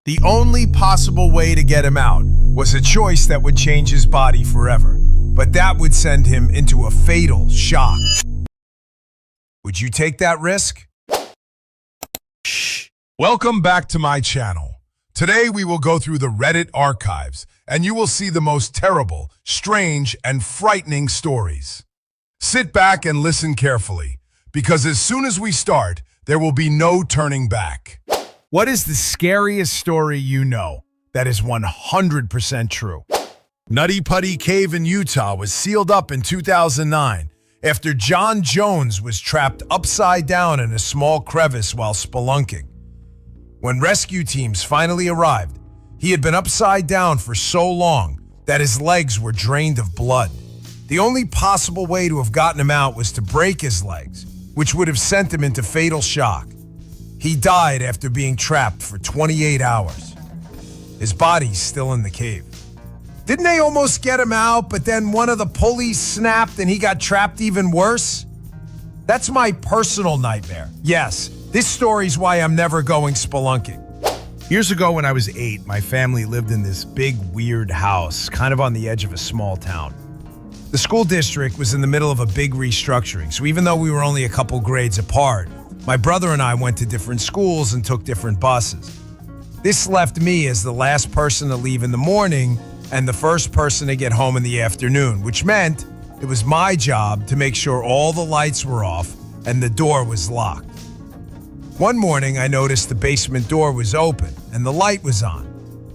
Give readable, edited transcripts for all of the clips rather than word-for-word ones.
The only possible way to get him out was a choice that would change his body forever, but that would send him into a fatal shock. Would you take that risk? Shh. Welcome back to my channel. Today we will go through the Reddit archives, and you will see the most terrible, strange, and frightening stories. Sit back and listen carefully, because as soon as we start, there will be no turning back. What is the scariest story you know that is 100% true? Nutty Putty Cave in Utah was sealed up in 2009 after John Jones was trapped upside down in a small crevice while spelunking. When rescue teams finally arrived, he had been upside down for so long that his legs were drained of blood. The only possible way to have gotten him out was to break his legs, which would have sent him into fatal shock. He died after being trapped for 28 hours. His body's still in the cave. Didn't they almost get him out, but then one of the pulleys snapped and he got trapped even worse? That's my personal nightmare. Yes, this story's why I'm never going spelunking. Years ago when I was 8, my family lived in this big, weird house, kind of on the edge of a small town. The school district was in the middle of a big restructuring, so even though we were only a couple grades apart, my brother and I went to different schools and took different buses. This left me as the last person to leave in the morning and the first person to get home in the afternoon, which meant it was my job to make sure all the lights were off and the door was locked. One morning, I noticed the basement door was open and the light was on.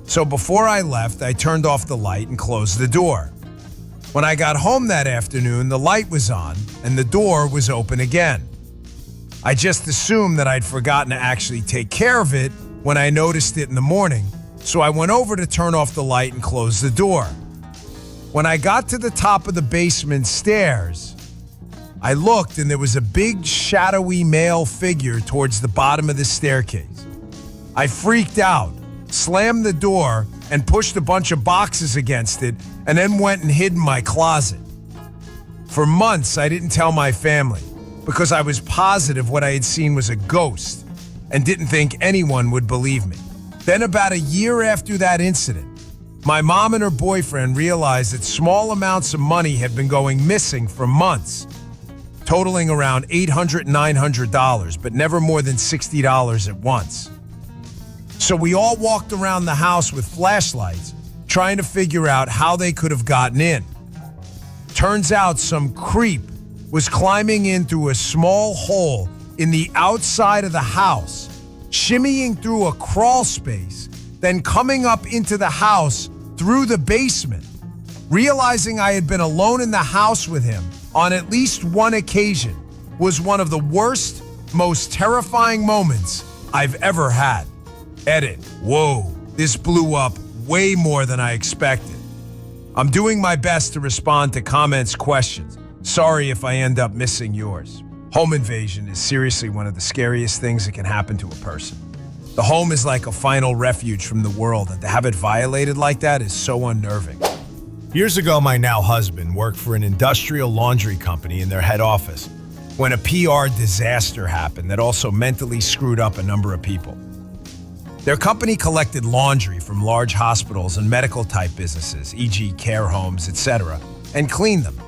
So before I left, I turned off the light and closed the door. When I got home that afternoon, the light was on and the door was open again. I just assumed that I'd forgotten to actually take care of it when I noticed it in the morning, so I went over to turn off the light and close the door. When I got to the top of the basement stairs, I looked and there was a big shadowy male figure towards the bottom of the staircase. I freaked out, slammed the door, and pushed a bunch of boxes against it, and then went and hid in my closet. For months, I didn't tell my family, because I was positive what I had seen was a ghost and didn't think anyone would believe me. Then about a year after that incident, my mom and her boyfriend realized that small amounts of money had been going missing for months, totaling around $800, $900, but never more than $60 at once. So we all walked around the house with flashlights, trying to figure out how they could have gotten in. Turns out some creep was climbing in through a small hole in the outside of the house, shimmying through a crawl space, then coming up into the house through the basement. Realizing I had been alone in the house with him on at least one occasion was one of the worst, most terrifying moments I've ever had. Edit. Whoa, this blew up way more than I expected. I'm doing my best to respond to comments, questions. Sorry if I end up missing yours. Home invasion is seriously one of the scariest things that can happen to a person. The home is like a final refuge from the world, and to have it violated like that is so unnerving. Years ago, my now husband worked for an industrial laundry company in their head office when a PR disaster happened that also mentally screwed up a number of people. Their company collected laundry from large hospitals and medical-type businesses, e.g. care homes, etc., and cleaned them.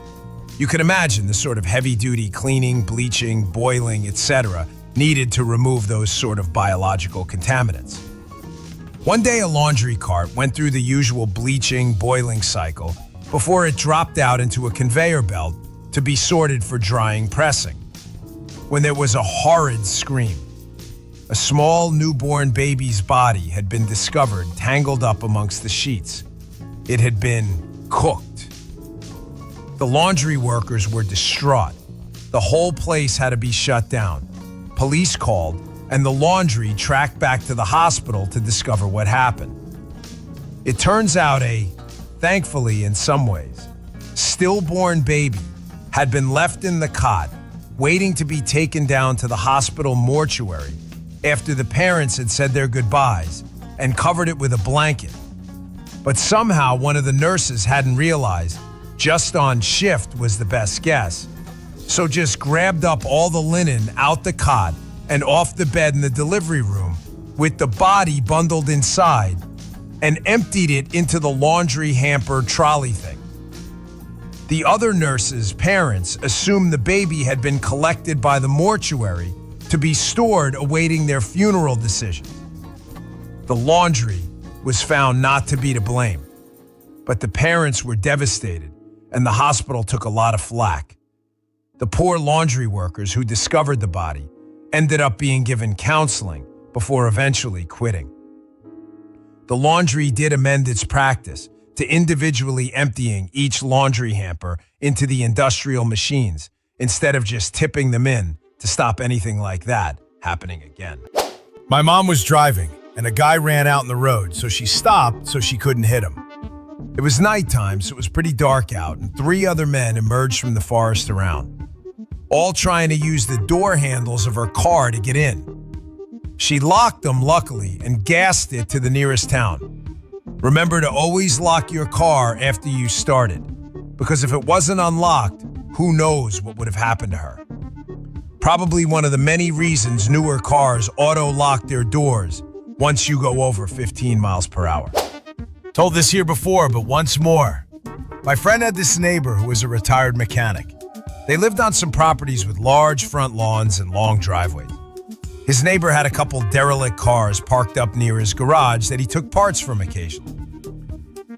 You can imagine the sort of heavy-duty cleaning, bleaching, boiling, etc. needed to remove those sort of biological contaminants. One day, a laundry cart went through the usual bleaching, boiling cycle before it dropped out into a conveyor belt to be sorted for drying, pressing, when there was a horrid scream. A small newborn baby's body had been discovered tangled up amongst the sheets. It had been cooked. The laundry workers were distraught. The whole place had to be shut down. Police called, and the laundry tracked back to the hospital to discover what happened. It turns out thankfully in some ways, stillborn baby had been left in the cot, waiting to be taken down to the hospital mortuary after the parents had said their goodbyes and covered it with a blanket. But somehow one of the nurses hadn't realized just on shift was the best guess, so just grabbed up all the linen out the cot and off the bed in the delivery room with the body bundled inside and emptied it into the laundry hamper trolley thing. The other nurses' parents assumed the baby had been collected by the mortuary to be stored awaiting their funeral decisions. The laundry was found not to be to blame, but the parents were devastated and the hospital took a lot of flack. The poor laundry workers who discovered the body ended up being given counseling before eventually quitting. The laundry did amend its practice to individually emptying each laundry hamper into the industrial machines instead of just tipping them in to stop anything like that happening again. My mom was driving, and a guy ran out in the road, so she stopped so she couldn't hit him. It was nighttime, so it was pretty dark out, and 3 other men emerged from the forest around, all trying to use the door handles of her car to get in. She locked them, luckily, and gassed it to the nearest town. Remember to always lock your car after you started, because if it wasn't unlocked, who knows what would have happened to her. Probably one of the many reasons newer cars auto-lock their doors once you go over 15 miles per hour. Told this here before, but once more. My friend had this neighbor who was a retired mechanic. They lived on some properties with large front lawns and long driveways. His neighbor had a couple derelict cars parked up near his garage that he took parts from occasionally.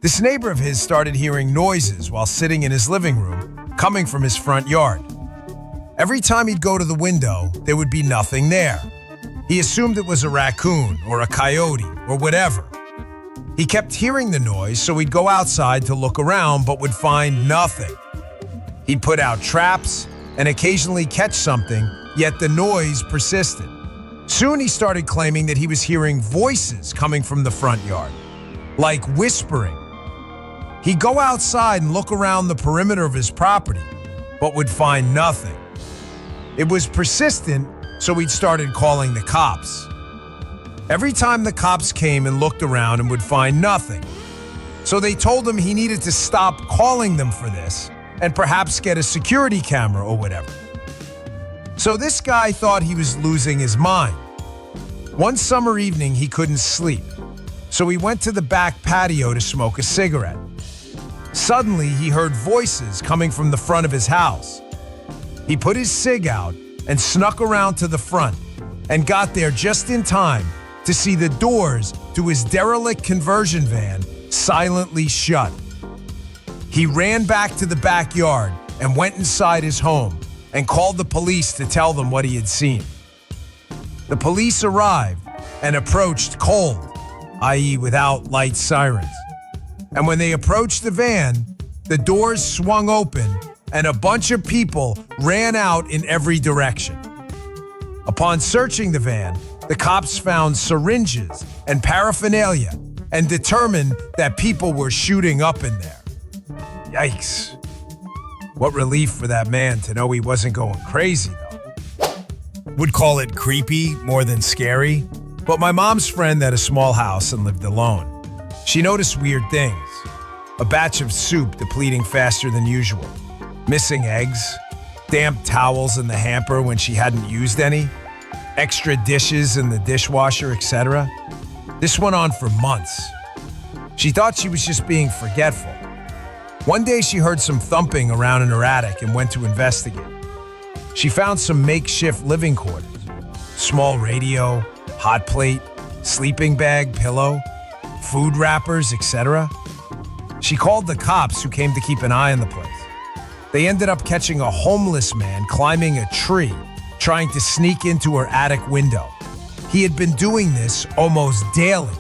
This neighbor of his started hearing noises while sitting in his living room coming from his front yard. Every time he'd go to the window, there would be nothing there. He assumed it was a raccoon or a coyote or whatever. He kept hearing the noise, so he'd go outside to look around but would find nothing. He'd put out traps and occasionally catch something, yet the noise persisted. Soon he started claiming that he was hearing voices coming from the front yard, like whispering. He'd go outside and look around the perimeter of his property, but would find nothing. It was persistent, so he'd started calling the cops. Every time the cops came and looked around and would find nothing. So they told him he needed to stop calling them for this and perhaps get a security camera or whatever. So this guy thought he was losing his mind. One summer evening, he couldn't sleep, so he went to the back patio to smoke a cigarette. Suddenly, he heard voices coming from the front of his house. He put his cig out and snuck around to the front and got there just in time to see the doors to his derelict conversion van silently shut. He ran back to the backyard and went inside his home and called the police to tell them what he had seen. The police arrived and approached cold, i.e. without light sirens. And when they approached the van, the doors swung open and a bunch of people ran out in every direction. Upon searching the van, the cops found syringes and paraphernalia and determined that people were shooting up in there. Yikes. What relief for that man to know he wasn't going crazy, though. Would call it creepy more than scary. But my mom's friend had a small house and lived alone. She noticed weird things. A batch of soup depleting faster than usual. Missing eggs. Damp towels in the hamper when she hadn't used any. Extra dishes in the dishwasher, etc. This went on for months. She thought she was just being forgetful. One day she heard some thumping around in her attic and went to investigate. She found some makeshift living quarters. Small radio, hot plate, sleeping bag, pillow, food wrappers, etc. She called the cops who came to keep an eye on the place. They ended up catching a homeless man climbing a tree, trying to sneak into her attic window. He had been doing this almost daily.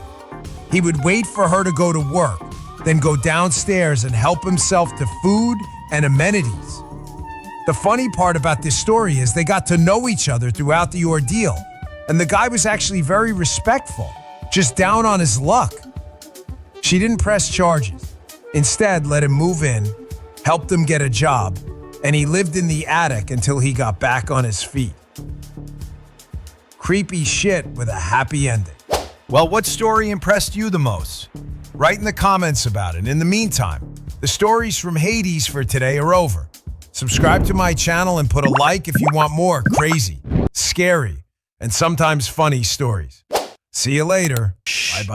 He would wait for her to go to work, then go downstairs and help himself to food and amenities. The funny part about this story is they got to know each other throughout the ordeal, and the guy was actually very respectful, just down on his luck. She didn't press charges. Instead, let him move in, helped him get a job, and he lived in the attic until he got back on his feet. Creepy shit with a happy ending. Well, what story impressed you the most? Write in the comments about it. In the meantime, the stories from Hades for today are over. Subscribe to my channel and put a like if you want more crazy, scary, and sometimes funny stories. See you later. Bye-bye.